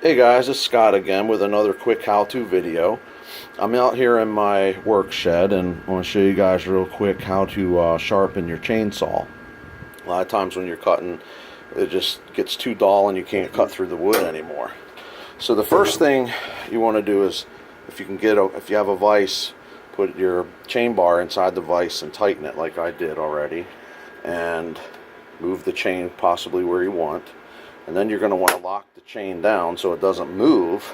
Hey guys, it's Scott again with another quick how-to video. I'm out here in my work shed and I want to show you guys real quick how to sharpen your chainsaw. A lot of times when you're cutting, it just gets too dull and you can't cut through the wood anymore. So the first thing you want to do is, if you have a vise, put your chain bar inside the vise and tighten it like I did already, and move the chain possibly where you want. And then you're going to want to lock the chain down so it doesn't move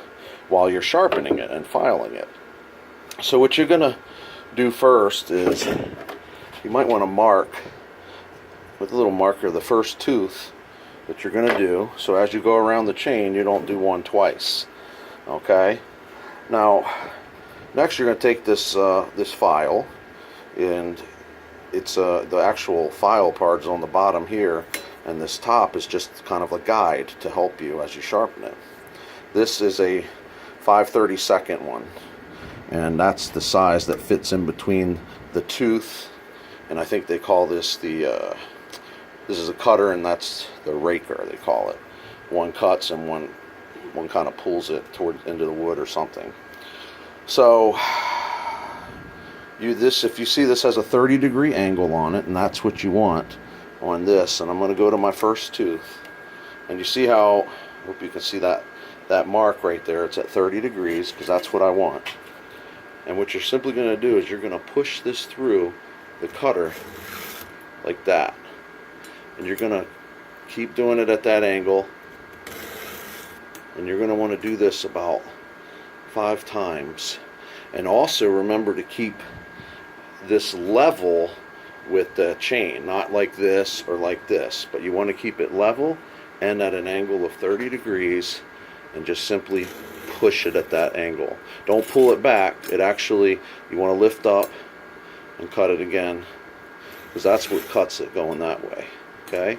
while you're sharpening it and filing it. So what you're going to do first is you might want to mark with a little marker the first tooth that you're going to do, so as you go around the chain you don't do one twice. Okay? Now next you're going to take this this file, and it's the actual file part is on the bottom here, and this top is just kind of a guide to help you as you sharpen it. This is a 5/32 one, and that's the size that fits in between the tooth, and I think they call this the this is a cutter and that's the raker, they call it. One cuts and one kind of pulls it into the wood or something. So if you see, this has a 30-degree angle on it, and that's what you want on this. And I'm going to go to my first tooth, and you see how, I hope you can see that mark right there. It's at 30 degrees because that's what I want. And what you're simply going to do is you're going to push this through the cutter like that, and you're going to keep doing it at that angle, and you're going to want to do this about 5 times. And also remember to keep this level with the chain, not like this or like this, but you want to keep it level and at an angle of 30 degrees, and just simply push it at that angle. Don't pull it back. It actually, you want to lift up and cut it again, because that's what cuts it going that way. Okay?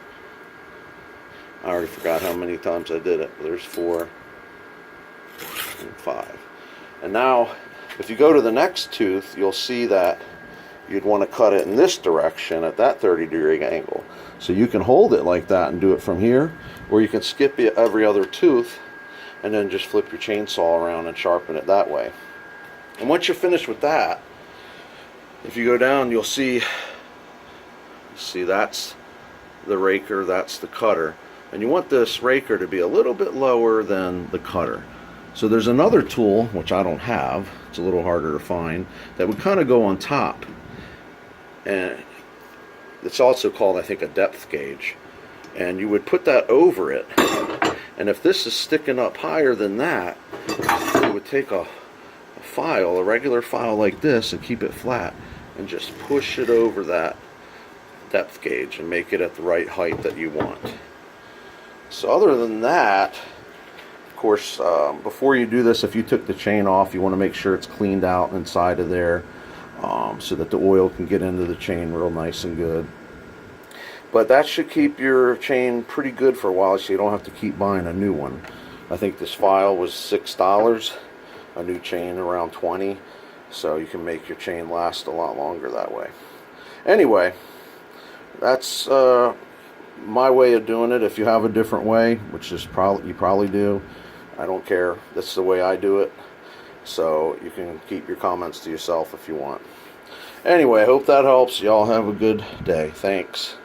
I already forgot how many times I did it. There's 4 and 5. And now if you go to the next tooth, you'll see that you'd want to cut it in this direction at that 30-degree angle. So you can hold it like that and do it from here, or you can skip every other tooth and then just flip your chainsaw around and sharpen it that way. And once you're finished with that, if you go down, you'll see that's the raker, that's the cutter. And you want this raker to be a little bit lower than the cutter. So there's another tool, which I don't have, it's a little harder to find, that would kind of go on top. And it's also called, I think, a depth gauge. And you would put that over it. And if this is sticking up higher than that, you would take a file, a regular file like this, and keep it flat, and just push it over that depth gauge and make it at the right height that you want. So other than that, of course, before you do this, if you took the chain off, you want to make sure it's cleaned out inside of there, so that the oil can get into the chain real nice and good. But that should keep your chain pretty good for a while, so you don't have to keep buying a new one. I think this file was $6, a new chain around $20, so you can make your chain last a lot longer that way. Anyway, that's my way of doing it. If you have a different way, which is you probably do, I don't care. That's the way I do it. So you can keep your comments to yourself if you want. Anyway, I hope that helps. Y'all have a good day. Thanks.